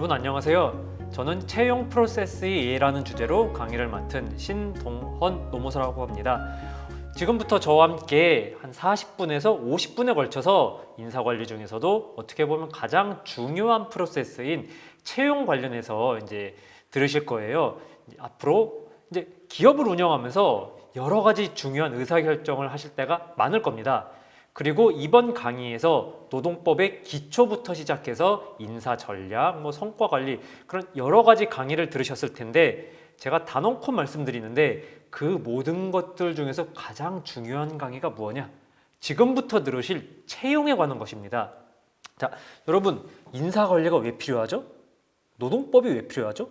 여러분 안녕하세요. 저는 채용 프로세스의 이해라는 주제로 강의를 맡은 신동헌 노무사라고 합니다. 지금부터 저와 함께 한 40분에서 50분에 걸쳐서 인사관리 중에서도 어떻게 보면 가장 중요한 프로세스인 채용 관련해서 이제 들으실 거예요. 앞으로 이제 기업을 운영하면서 여러 가지 중요한 의사결정을 하실 때가 많을 겁니다. 그리고 이번 강의에서 노동법의 기초부터 시작해서 인사 전략, 성과 관리 그런 여러 가지 강의를 들으셨을 텐데 제가 단언코 말씀드리는데 그 모든 것들 중에서 가장 중요한 강의가 무엇냐? 지금부터 들으실 채용에 관한 것입니다. 자, 여러분 인사 관리가 왜 필요하죠? 노동법이 왜 필요하죠?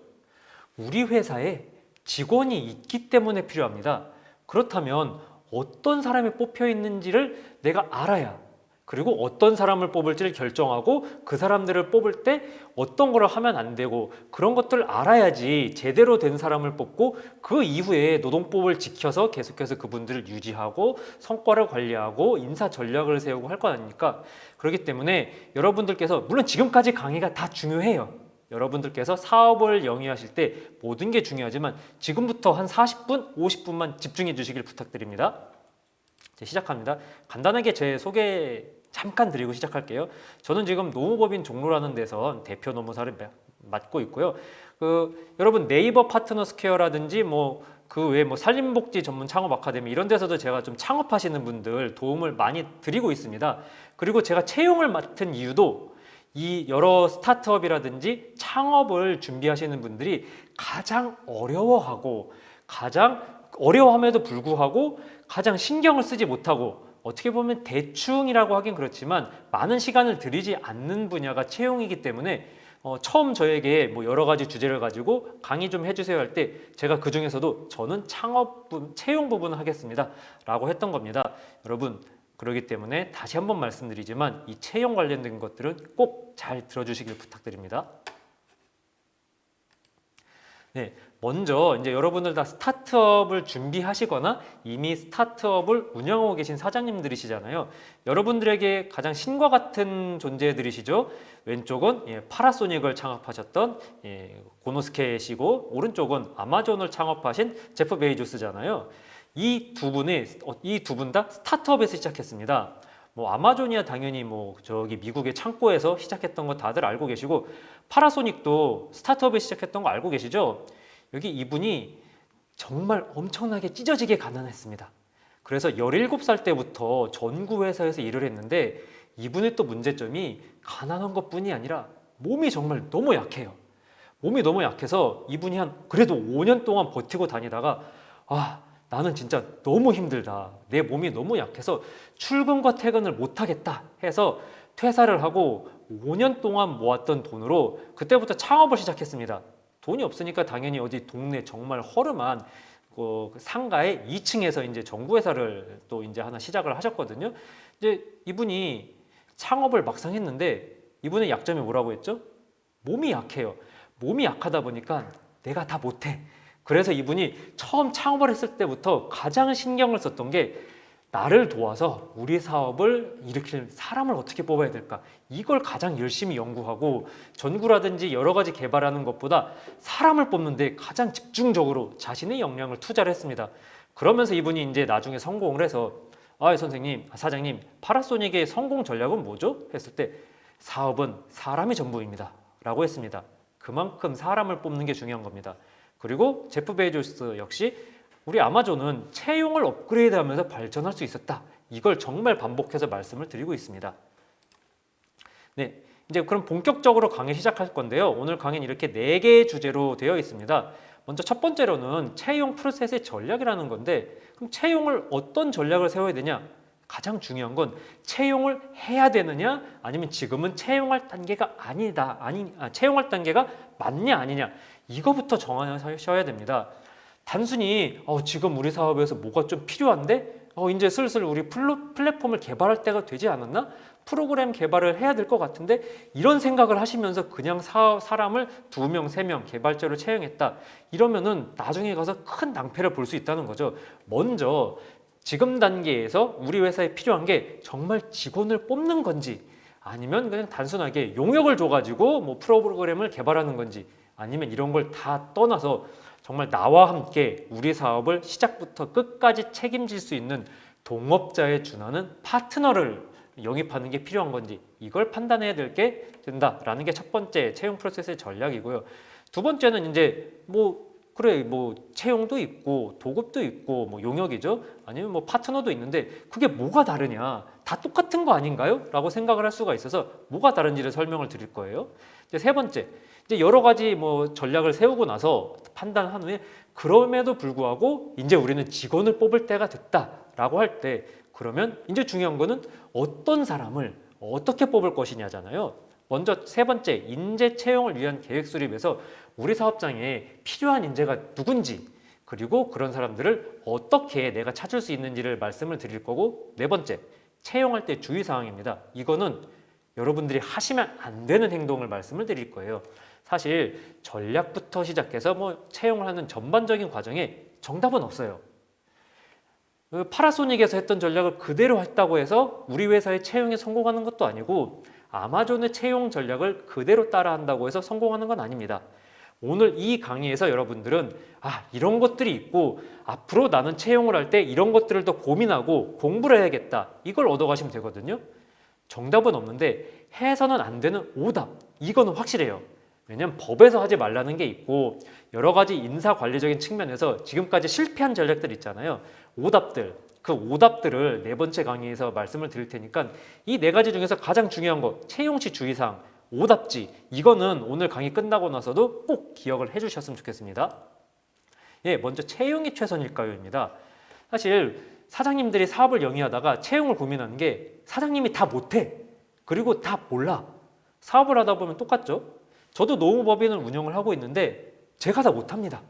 우리 회사에 직원이 있기 때문에 필요합니다. 그렇다면 어떤 사람이 뽑혀 있는지를 내가 알아야, 그리고 어떤 사람을 뽑을지를 결정하고 그 사람들을 뽑을 때 어떤 걸 하면 안 되고 그런 것들을 알아야지 제대로 된 사람을 뽑고 그 이후에 노동법을 지켜서 계속해서 그분들을 유지하고 성과를 관리하고 인사 전략을 세우고 할 거 아닙니까? 그렇기 때문에 여러분들께서 물론 지금까지 강의가 다 중요해요. 여러분들께서 사업을 영위하실 때 모든 게 중요하지만 지금부터 한 40분, 50분만 집중해 주시길 부탁드립니다. 시작합니다. 간단하게 제 소개 잠깐 드리고 시작할게요. 저는 지금 노무법인 종로라는 데서 대표 노무사를 맡고 있고요. 여러분 네이버 파트너 스퀘어라든지 그 외에 산림복지 전문 창업 아카데미 이런 데서도 제가 좀 창업하시는 분들 도움을 많이 드리고 있습니다. 그리고 제가 채용을 맡은 이유도 이 여러 스타트업이라든지 창업을 준비하시는 분들이 가장 어려워함에도 불구하고 가장 신경을 쓰지 못하고 어떻게 보면 대충이라고 하긴 그렇지만 많은 시간을 들이지 않는 분야가 채용이기 때문에 처음 저에게 여러 가지 주제를 가지고 강의 좀 해주세요 할 때 제가 그 중에서도 저는 채용 부분을 하겠습니다 라고 했던 겁니다. 여러분 그렇기 때문에 다시 한번 말씀드리지만 이 채용 관련된 것들은 꼭 잘 들어주시길 부탁드립니다. 네, 먼저 이제 여러분들 다 스타트업을 준비하시거나 이미 스타트업을 운영하고 계신 사장님들이시잖아요. 여러분들에게 가장 신과 같은 존재들이시죠. 왼쪽은 파라소닉을 창업하셨던 고노스케시고 오른쪽은 아마존을 창업하신 제프 베이조스잖아요. 이 두 분 다 스타트업에서 시작했습니다. 아마존이야 당연히 저기 미국의 창고에서 시작했던 거 다들 알고 계시고 파라소닉도 스타트업에 시작했던 거 알고 계시죠? 여기 이분이 정말 엄청나게 찢어지게 가난했습니다. 그래서 17살 때부터 전구 회사에서 일을 했는데 이분의 또 문제점이 가난한 것뿐이 아니라 몸이 정말 너무 약해요. 몸이 너무 약해서 이분이 그래도 5년 동안 버티고 다니다가 나는 진짜 너무 힘들다. 내 몸이 너무 약해서 출근과 퇴근을 못하겠다 해서 퇴사를 하고 5년 동안 모았던 돈으로 그때부터 창업을 시작했습니다. 돈이 없으니까 당연히 어디 동네 정말 허름한 상가의 2층에서 이제 정부회사를 또 이제 하나 시작을 하셨거든요. 이제 이분이 창업을 막상 했는데 이분의 약점이 뭐라고 했죠? 몸이 약해요. 몸이 약하다 보니까 내가 다 못해. 그래서 이분이 처음 창업을 했을 때부터 가장 신경을 썼던 게 나를 도와서 우리 사업을 일으킬 사람을 어떻게 뽑아야 될까? 이걸 가장 열심히 연구하고 전구라든지 여러 가지 개발하는 것보다 사람을 뽑는 데 가장 집중적으로 자신의 역량을 투자를 했습니다. 그러면서 이분이 이제 나중에 성공을 해서 선생님, 사장님, 파라소닉의 성공 전략은 뭐죠? 했을 때 사업은 사람이 전부입니다. 라고 했습니다. 그만큼 사람을 뽑는 게 중요한 겁니다. 그리고 제프 베이조스 역시 우리 아마존은 채용을 업그레이드하면서 발전할 수 있었다. 이걸 정말 반복해서 말씀을 드리고 있습니다. 네, 이제 그럼 본격적으로 강의 시작할 건데요. 오늘 강의는 이렇게 4개의 주제로 되어 있습니다. 먼저 첫 번째로는 채용 프로세스의 전략이라는 건데 그럼 채용을 어떤 전략을 세워야 되냐? 가장 중요한 건 채용을 해야 되느냐 아니면 지금은 채용할 단계가 채용할 단계가 맞냐 아니냐 이거부터 정하셔야 됩니다. 단순히 지금 우리 사업에서 뭐가 좀 필요한데 이제 슬슬 우리 플랫폼을 개발할 때가 되지 않았나? 프로그램 개발을 해야 될 것 같은데 이런 생각을 하시면서 그냥 사람을 2명, 3명 개발자로 채용했다. 이러면은 나중에 가서 큰 낭패를 볼 수 있다는 거죠. 먼저 지금 단계에서 우리 회사에 필요한 게 정말 직원을 뽑는 건지 아니면 그냥 단순하게 용역을 줘가지고 뭐 프로그램을 개발하는 건지, 아니면 이런 걸 다 떠나서 정말 나와 함께 우리 사업을 시작부터 끝까지 책임질 수 있는 동업자에 준하는 파트너를 영입하는 게 필요한 건지, 이걸 판단해야 될 게 된다라는 게 첫 번째 채용 프로세스의 전략이고요. 두 번째는 이제 뭐 채용도 있고 도급도 있고 뭐 용역이죠. 아니면 뭐 파트너도 있는데 그게 뭐가 다르냐? 다 똑같은 거 아닌가요? 라고 생각을 할 수가 있어서 뭐가 다른지를 설명을 드릴 거예요. 이제 세 번째, 이제 여러 가지 뭐 전략을 세우고 나서 판단한 후에 그럼에도 불구하고 이제 우리는 직원을 뽑을 때가 됐다라고 할 때, 그러면 이제 중요한 거는 어떤 사람을 어떻게 뽑을 것이냐잖아요. 먼저 세 번째, 인재 채용을 위한 계획 수립에서 우리 사업장에 필요한 인재가 누군지, 그리고 그런 사람들을 어떻게 내가 찾을 수 있는지를 말씀을 드릴 거고, 네 번째, 채용할 때 주의사항입니다. 이거는 여러분들이 하시면 안 되는 행동을 말씀을 드릴 거예요. 사실 전략부터 시작해서 뭐 채용을 하는 전반적인 과정에 정답은 없어요. 파라소닉에서 했던 전략을 그대로 했다고 해서 우리 회사의 채용에 성공하는 것도 아니고, 아마존의 채용 전략을 그대로 따라한다고 해서 성공하는 건 아닙니다. 오늘 이 강의에서 여러분들은 이런 것들이 있고 앞으로 나는 채용을 할 때 이런 것들을 더 고민하고 공부를 해야겠다, 이걸 얻어가시면 되거든요. 정답은 없는데 해서는 안 되는 오답, 이거는 확실해요. 왜냐면 법에서 하지 말라는 게 있고 여러 가지 인사관리적인 측면에서 지금까지 실패한 전략들 있잖아요. 오답들, 그 오답들을 네 번째 강의에서 말씀을 드릴 테니까 이 네 가지 중에서 가장 중요한 거, 채용 시 주의사항, 오답지, 이거는 오늘 강의 끝나고 나서도 꼭 기억을 해주셨으면 좋겠습니다. 먼저 채용이 최선일까요?입니다. 사실 사장님들이 사업을 영위하다가 채용을 고민하는 게 사장님이 다 못해, 그리고 다 몰라. 사업을 하다 보면 똑같죠. 저도 노무법인을 운영을 하고 있는데 제가 다 못합니다.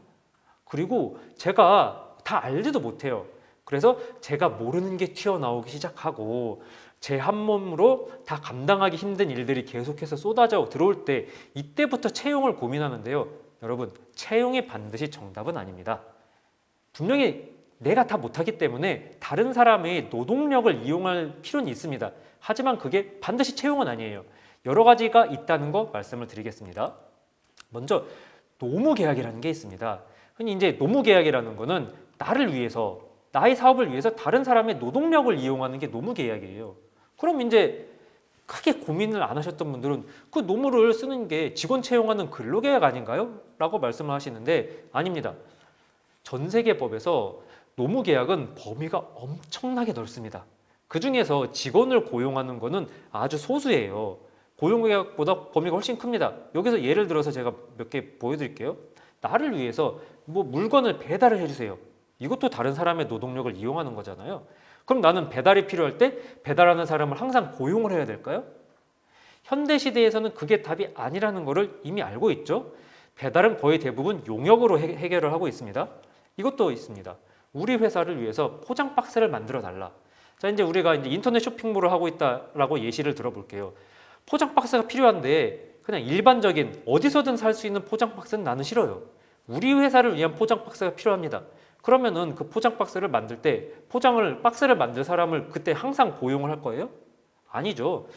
그리고 제가 다 알지도 못해요. 그래서 제가 모르는 게 튀어나오기 시작하고 제 한 몸으로 다 감당하기 힘든 일들이 계속해서 쏟아져 들어올 때, 이때부터 채용을 고민하는데요. 여러분, 채용이 반드시 정답은 아닙니다. 분명히 내가 다 못하기 때문에 다른 사람의 노동력을 이용할 필요는 있습니다. 하지만 그게 반드시 채용은 아니에요. 여러 가지가 있다는 거 말씀을 드리겠습니다. 먼저 노무계약이라는 게 있습니다. 흔히 이제 노무계약이라는 거는 나를 위해서, 나의 사업을 위해서 다른 사람의 노동력을 이용하는 게 노무계약이에요. 그럼 이제 크게 고민을 안 하셨던 분들은 그 노무를 쓰는 게 직원 채용하는 근로계약 아닌가요? 라고 말씀을 하시는데 아닙니다. 전 세계 법에서 노무계약은 범위가 엄청나게 넓습니다. 그 중에서 직원을 고용하는 거는 아주 소수예요. 고용계약보다 범위가 훨씬 큽니다. 여기서 예를 들어서 제가 몇 개 보여드릴게요. 나를 위해서 뭐 물건을 배달을 해주세요. 이것도 다른 사람의 노동력을 이용하는 거잖아요. 그럼 나는 배달이 필요할 때 배달하는 사람을 항상 고용을 해야 될까요? 현대시대에서는 그게 답이 아니라는 것을 이미 알고 있죠. 배달은 거의 대부분 용역으로 해결을 하고 있습니다. 이것도 있습니다. 우리 회사를 위해서 포장 박스를 만들어 달라. 자, 이제 우리가 이제 인터넷 쇼핑몰을 하고 있다라고 예시를 들어볼게요. 포장 박스가 필요한데 그냥 일반적인 어디서든 살 수 있는 포장 박스는 나는 싫어요. 우리 회사를 위한 포장 박스가 필요합니다. 그러면은 그 포장 박스를 만들 때 박스를 만들 사람을 그때 항상 고용을 할 거예요? 아니죠.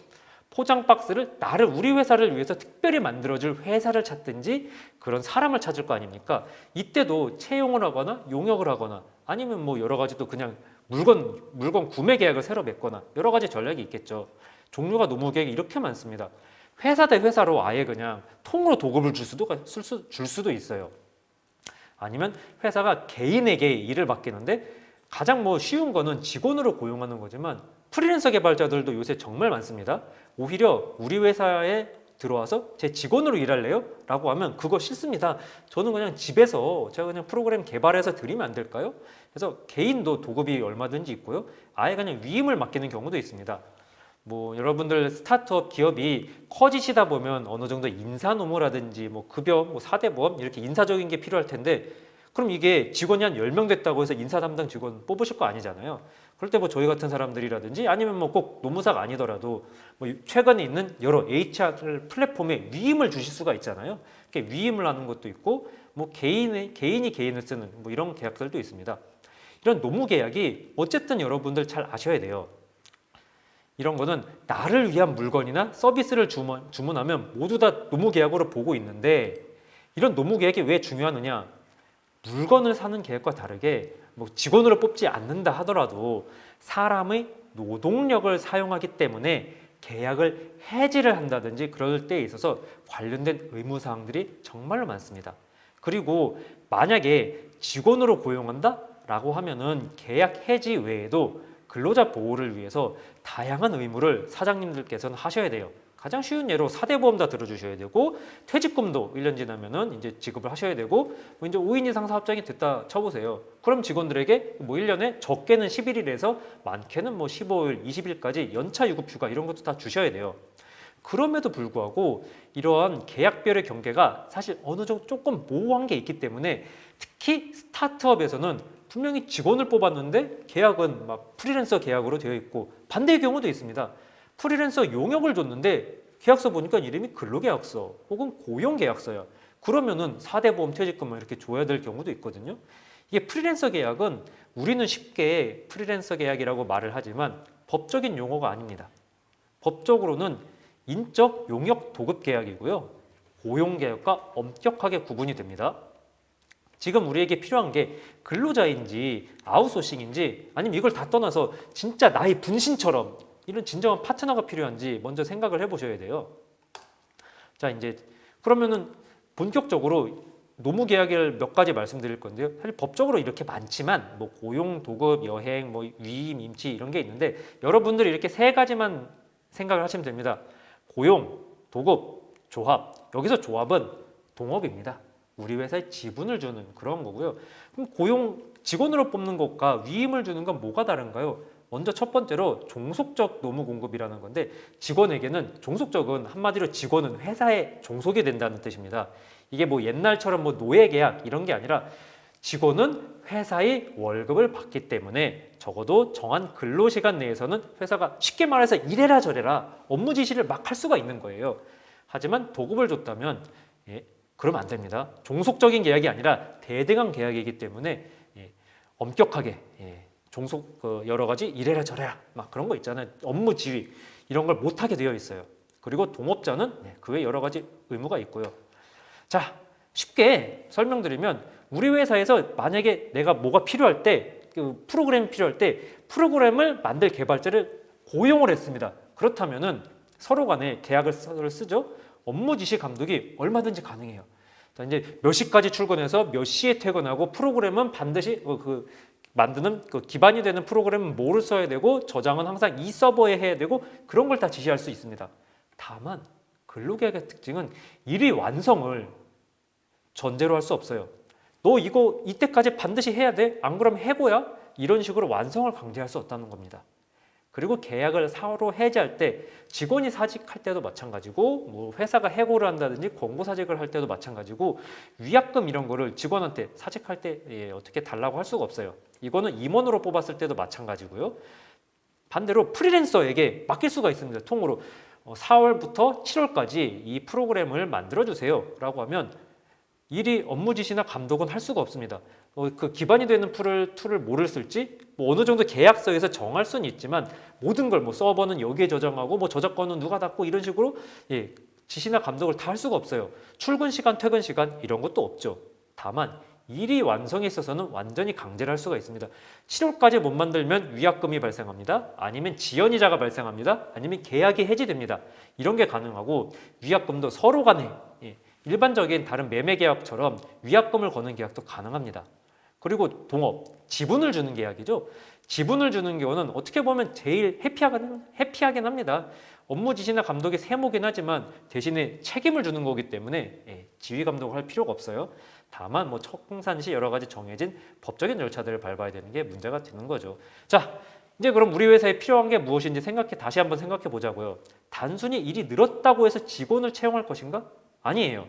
포장 박스를 우리 회사를 위해서 특별히 만들어줄 회사를 찾든지 그런 사람을 찾을 거 아닙니까? 이때도 채용을 하거나 용역을 하거나 아니면 뭐 여러 가지 또 그냥 물건 구매 계약을 새로 맺거나 여러 가지 전략이 있겠죠. 종류가 노무계약이 이렇게 많습니다. 회사 대 회사로 아예 그냥 통으로 도급을 줄 수도 있어요. 아니면 회사가 개인에게 일을 맡기는데 가장 쉬운 거는 직원으로 고용하는 거지만 프리랜서 개발자들도 요새 정말 많습니다. 오히려 우리 회사에 들어와서 제 직원으로 일할래요? 라고 하면 그거 싫습니다. 저는 그냥 집에서 제가 그냥 프로그램 개발해서 드리면 안 될까요? 그래서 개인도 도급이 얼마든지 있고요. 아예 그냥 위임을 맡기는 경우도 있습니다. 여러분들 스타트업 기업이 커지시다 보면 어느 정도 인사 노무라든지 급여, 4대 보험 이렇게 인사적인 게 필요할 텐데 그럼 이게 직원이 한 10명 됐다고 해서 인사 담당 직원 뽑으실 거 아니잖아요. 그럴 때 저희 같은 사람들이라든지 아니면 꼭 노무사가 아니더라도 최근에 있는 여러 HR 플랫폼에 위임을 주실 수가 있잖아요. 이렇게 위임을 하는 것도 있고 개인이 개인을 쓰는 이런 계약들도 있습니다. 이런 노무 계약이 어쨌든 여러분들 잘 아셔야 돼요. 이런 거는 나를 위한 물건이나 서비스를 주문하면 모두 다 노무계약으로 보고 있는데 이런 노무계약이 왜 중요하느냐? 물건을 사는 계약과 다르게 뭐 직원으로 뽑지 않는다 하더라도 사람의 노동력을 사용하기 때문에 계약을 해지를 한다든지 그럴 때에 있어서 관련된 의무사항들이 정말로 많습니다. 그리고 만약에 직원으로 고용한다? 라고 하면은 계약 해지 외에도 근로자 보호를 위해서 다양한 의무를 사장님들께서는 하셔야 돼요. 가장 쉬운 예로 4대 보험 다 들어주셔야 되고 퇴직금도 1년 지나면은 이제 지급을 하셔야 되고 뭐 이제 5인 이상 사업장이 됐다 쳐보세요. 그럼 직원들에게 뭐 1년에 적게는 10일에서 많게는 뭐 15일, 20일까지 연차 유급휴가 이런 것도 다 주셔야 돼요. 그럼에도 불구하고 이러한 계약별의 경계가 사실 어느 정도 조금 모호한 게 있기 때문에 특히 스타트업에서는 분명히 직원을 뽑았는데 계약은 막 프리랜서 계약으로 되어 있고 반대의 경우도 있습니다. 프리랜서 용역을 줬는데 계약서 보니까 이름이 근로계약서 혹은 고용계약서야. 그러면은 4대 보험 퇴직금을 이렇게 줘야 될 경우도 있거든요. 이게 프리랜서 계약은 우리는 쉽게 프리랜서 계약이라고 말을 하지만 법적인 용어가 아닙니다. 법적으로는 인적 용역 도급 계약이고요. 고용계약과 엄격하게 구분이 됩니다. 지금 우리에게 필요한 게 근로자인지 아웃소싱인지 아니면 이걸 다 떠나서 진짜 나의 분신처럼 이런 진정한 파트너가 필요한지 먼저 생각을 해보셔야 돼요. 자, 이제 그러면은 본격적으로 노무계약을 몇 가지 말씀드릴 건데요. 사실 법적으로 이렇게 많지만 뭐 고용, 도급, 여행, 뭐 위임, 임치 이런 게 있는데 여러분들이 이렇게 세 가지만 생각을 하시면 됩니다. 고용, 도급, 조합. 여기서 조합은 동업입니다. 우리 회사에 지분을 주는 그런 거고요. 그럼 고용 직원으로 뽑는 것과 위임을 주는 건 뭐가 다른가요? 먼저 첫 번째로 종속적 노무 공급이라는 건데 직원에게는 종속적은 한마디로 직원은 회사에 종속이 된다는 뜻입니다. 이게 뭐 옛날처럼 뭐 노예 계약 이런 게 아니라 직원은 회사의 월급을 받기 때문에 적어도 정한 근로시간 내에서는 회사가 쉽게 말해서 이래라 저래라 업무 지시를 막 할 수가 있는 거예요. 하지만 도급을 줬다면 그러면 안 됩니다. 종속적인 계약이 아니라 대등한 계약이기 때문에 엄격하게 종속 여러 가지 이래라 저래라 막 그런 거 있잖아요. 업무 지휘 이런 걸 못하게 되어 있어요. 그리고 동업자는 그 외 여러 가지 의무가 있고요. 자, 쉽게 설명드리면 우리 회사에서 만약에 내가 뭐가 필요할 때 그 프로그램이 필요할 때 프로그램을 만들 개발자를 고용을 했습니다. 그렇다면은 서로 간에 계약을 쓰죠. 업무 지시 감독이 얼마든지 가능해요. 자, 이제 몇 시까지 출근해서 몇 시에 퇴근하고 프로그램은 반드시 만드는 기반이 되는 프로그램은 뭐를 써야 되고 저장은 항상 이 서버에 해야 되고 그런 걸 다 지시할 수 있습니다. 다만 근로계약의 특징은 일의 완성을 전제로 할 수 없어요. 너 이거 이때까지 반드시 해야 돼? 안 그러면 해고야? 이런 식으로 완성을 강제할 수 없다는 겁니다. 그리고 계약을 서로 해지할 때 직원이 사직할 때도 마찬가지고 뭐 회사가 해고를 한다든지 권고사직을 할 때도 마찬가지고 위약금 이런 거를 직원한테 사직할 때 어떻게 달라고 할 수가 없어요. 이거는 임원으로 뽑았을 때도 마찬가지고요. 반대로 프리랜서에게 맡길 수가 있습니다. 통으로 4월부터 7월까지 이 프로그램을 만들어주세요 라고 하면 일이 업무 지시나 감독은 할 수가 없습니다. 그 기반이 되는 툴을 뭐를 쓸지 뭐 어느 정도 계약서에서 정할 수는 있지만 모든 걸 뭐 서버는 여기에 저장하고 뭐 저작권은 누가 닫고 이런 식으로 지시나 감독을 다 할 수가 없어요. 출근 시간, 퇴근 시간 이런 것도 없죠. 다만 일이 완성에 있어서는 완전히 강제를 할 수가 있습니다. 7월까지 못 만들면 위약금이 발생합니다. 아니면 지연이자가 발생합니다. 아니면 계약이 해지됩니다. 이런 게 가능하고 위약금도 서로 간에 일반적인 다른 매매 계약처럼 위약금을 거는 계약도 가능합니다. 그리고 동업, 지분을 주는 계약이죠. 지분을 주는 경우는 어떻게 보면 제일 해피하긴 합니다. 업무 지시나 감독이 세무긴 하지만 대신에 책임을 주는 거기 때문에 지휘 감독을 할 필요가 없어요. 다만 뭐 청산시 여러 가지 정해진 법적인 절차들을 밟아야 되는 게 문제가 되는 거죠. 자, 이제 그럼 우리 회사에 필요한 게 무엇인지 다시 한번 생각해 보자고요. 단순히 일이 늘었다고 해서 직원을 채용할 것인가? 아니에요.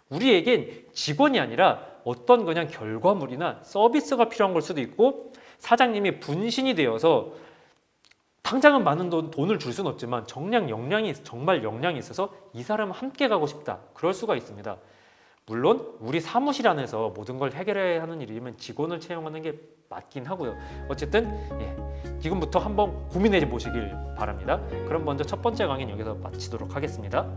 우리에겐 직원이 아니라 어떤 그냥 결과물이나 서비스가 필요한 걸 수도 있고 사장님이 분신이 되어서 당장은 많은 돈을 줄 수는 없지만 정말 역량이 있어서 이 사람은 함께 가고 싶다. 그럴 수가 있습니다. 물론 우리 사무실 안에서 모든 걸 해결해야 하는 일이면 직원을 채용하는 게 맞긴 하고요. 어쨌든 지금부터 한번 고민해 보시길 바랍니다. 그럼 먼저 첫 번째 강의는 여기서 마치도록 하겠습니다.